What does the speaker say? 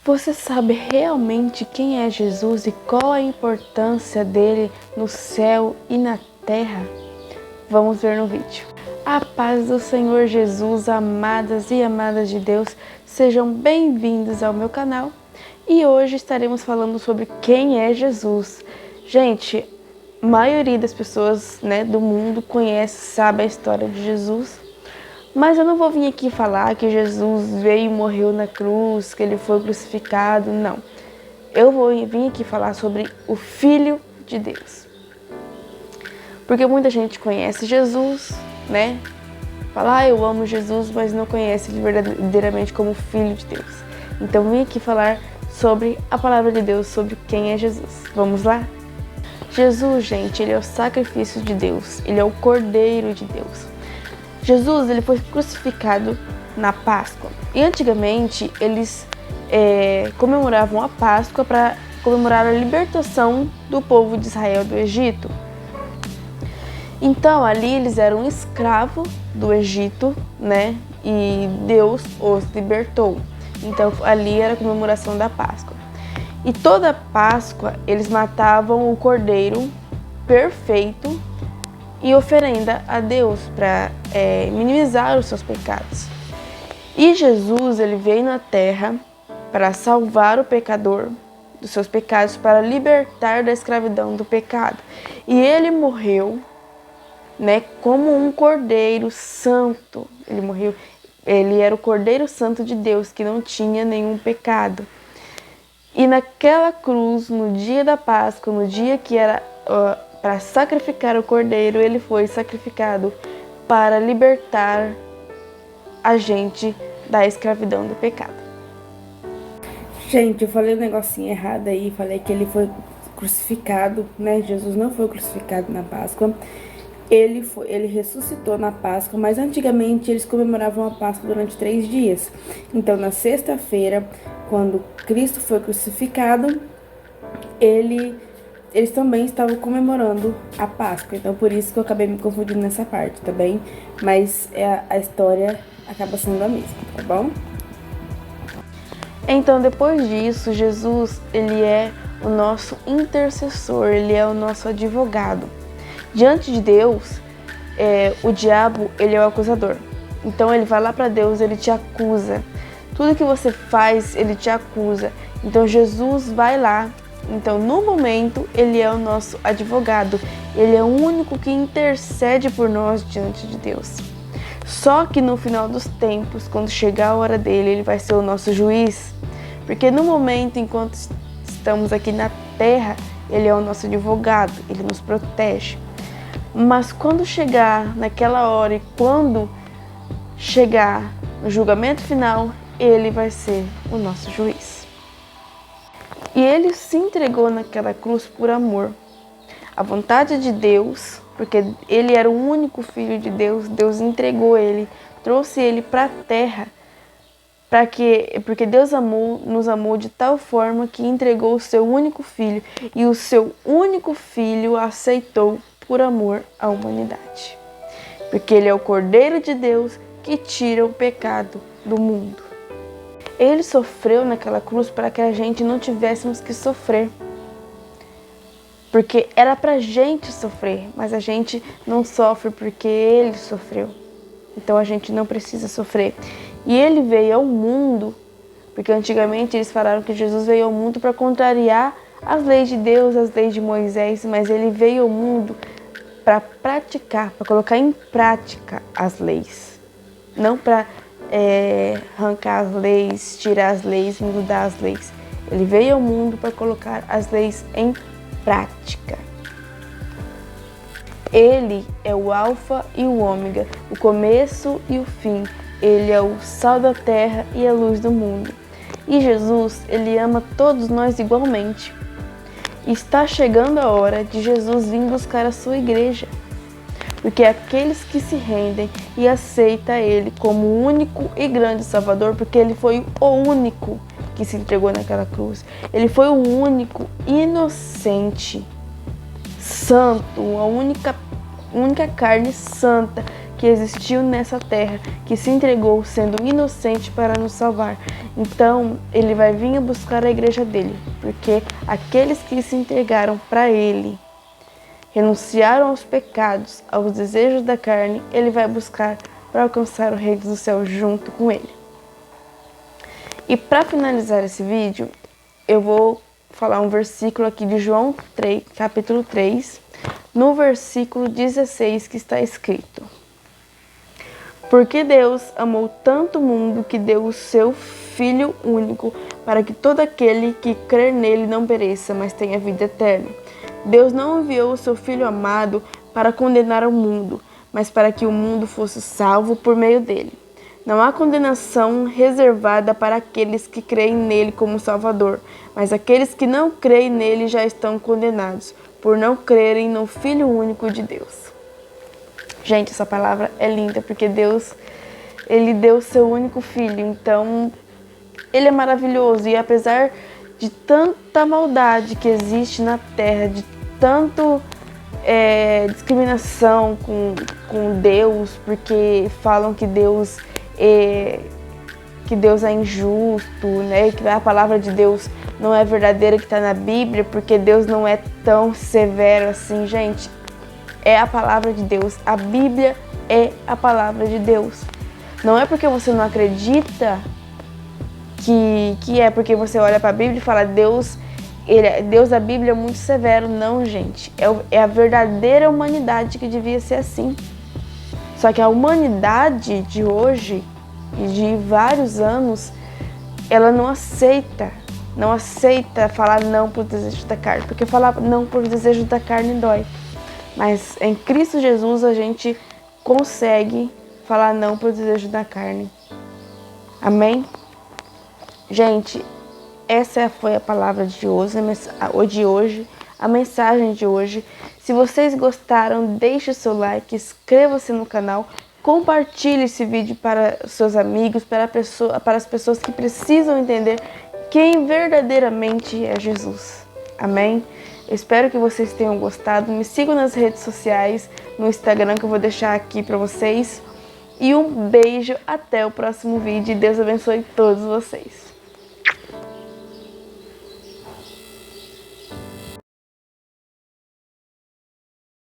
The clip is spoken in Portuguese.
Você sabe realmente quem é Jesus e qual a importância dele no céu e na terra? Vamos ver no vídeo. A paz do Senhor Jesus, amadas e amadas de Deus, sejam bem-vindos ao meu canal. E hoje estaremos falando sobre quem é Jesus. Gente, a maioria das pessoas, do mundo conhece, sabe a história de Jesus. Mas eu não vou vir aqui falar que Jesus veio e morreu na cruz, que ele foi crucificado, não. Eu vou vir aqui falar sobre o Filho de Deus. Porque muita gente conhece Jesus, Fala, eu amo Jesus, mas não conhece ele verdadeiramente como Filho de Deus. Então eu vim aqui falar sobre a palavra de Deus, sobre quem é Jesus. Vamos lá? Jesus, gente, ele é o sacrifício de Deus, ele é o Cordeiro de Deus. Jesus, ele foi crucificado na Páscoa. E antigamente eles comemoravam a Páscoa para comemorar a libertação do povo de Israel do Egito. Então ali eles eram escravos do Egito, E Deus os libertou. Então ali era a comemoração da Páscoa. E toda Páscoa eles matavam o cordeiro perfeito e oferenda a Deus para minimizar os seus pecados. E Jesus, ele veio na terra para salvar o pecador dos seus pecados, para libertar da escravidão do pecado. E ele morreu, como um cordeiro santo. Ele morreu, ele era o Cordeiro Santo de Deus, que não tinha nenhum pecado. E naquela cruz, no dia da Páscoa, no dia que era para sacrificar o cordeiro, ele foi sacrificado para libertar a gente da escravidão do pecado. Gente, eu falei um negocinho errado aí, falei que ele foi crucificado, Jesus não foi crucificado na Páscoa. Ele ressuscitou na Páscoa, mas antigamente eles comemoravam a Páscoa durante 3 dias. Então, na sexta-feira, quando Cristo foi crucificado, eles também estavam comemorando a Páscoa. Então, por isso que eu acabei me confundindo nessa parte, tá bem? Mas a história acaba sendo a mesma, tá bom? Então, depois disso, Jesus, ele é o nosso intercessor, ele é o nosso advogado. Diante de Deus, o diabo, ele é o acusador. Então, ele vai lá para Deus, ele te acusa. Tudo que você faz, ele te acusa. Então, Jesus vai lá. Então, no momento, ele é o nosso advogado. Ele é o único que intercede por nós diante de Deus. Só que no final dos tempos, quando chegar a hora dele, ele vai ser o nosso juiz. Porque no momento, enquanto estamos aqui na terra, ele é o nosso advogado, ele nos protege. Mas quando chegar naquela hora e quando chegar no julgamento final, ele vai ser o nosso juiz. E ele se entregou naquela cruz por amor. A vontade de Deus, porque ele era o único filho de Deus, Deus entregou ele, trouxe ele para a terra, porque Deus nos amou de tal forma que entregou o seu único filho, e o seu único filho aceitou por amor à humanidade. Porque ele é o Cordeiro de Deus que tira o pecado do mundo. Ele sofreu naquela cruz para que a gente não tivéssemos que sofrer. Porque era pra gente sofrer, mas a gente não sofre porque ele sofreu. Então a gente não precisa sofrer. E ele veio ao mundo, porque antigamente eles falaram que Jesus veio ao mundo para contrariar as leis de Deus, as leis de Moisés, mas ele veio ao mundo para praticar, para colocar em prática as leis. Não para arrancar as leis, tirar as leis, mudar as leis. Ele veio ao mundo para colocar as leis em prática. Ele é o alfa e o ômega, o começo e o fim. Ele é o sal da terra e a luz do mundo. E Jesus, ele ama todos nós igualmente. Está chegando a hora de Jesus vir buscar a sua igreja. Porque aqueles que se rendem e aceitam ele como o único e grande Salvador, porque ele foi o único que se entregou naquela cruz. Ele foi o único inocente, santo, a única carne santa que existiu nessa terra, que se entregou sendo inocente para nos salvar. Então, ele vai vir buscar a igreja dele, porque aqueles que se entregaram para ele, renunciaram aos pecados, aos desejos da carne, ele vai buscar para alcançar o reino do céu junto com ele. E para finalizar esse vídeo, eu vou falar um versículo aqui de João 3, capítulo 3, no versículo 16, que está escrito: Porque Deus amou tanto o mundo que deu o seu Filho único, para que todo aquele que crer nele não pereça, mas tenha vida eterna. Deus não enviou o seu Filho amado para condenar o mundo, mas para que o mundo fosse salvo por meio dele. Não há condenação reservada para aqueles que creem nele como Salvador, mas aqueles que não creem nele já estão condenados, por não crerem no Filho único de Deus. Gente, essa palavra é linda, porque Deus, ele deu o seu único Filho, então ele é maravilhoso. E apesar de tanta maldade que existe na terra, de tanto discriminação com Deus, porque falam que Deus é injusto, né? Que a palavra de Deus não é verdadeira, que está na Bíblia, porque Deus não é tão severo assim. Gente, é a palavra de Deus. A Bíblia é a palavra de Deus. Não é porque você não acredita que é porque você olha para a Bíblia e fala Deus da Bíblia é muito severo. Não, gente. É a verdadeira humanidade que devia ser assim. Só que a humanidade de hoje e de vários anos, ela não aceita falar não por desejo da carne, porque falar não por desejo da carne dói. Mas em Cristo Jesus a gente consegue falar não por desejo da carne. Amém? Gente, essa foi a palavra de hoje, a mensagem de hoje. Se vocês gostaram, deixe o seu like, inscreva-se no canal, compartilhe esse vídeo para seus amigos, para as pessoas que precisam entender quem verdadeiramente é Jesus. Amém? Eu espero que vocês tenham gostado. Me sigam nas redes sociais, no Instagram, que eu vou deixar aqui para vocês. E um beijo, até o próximo vídeo. Deus abençoe todos vocês.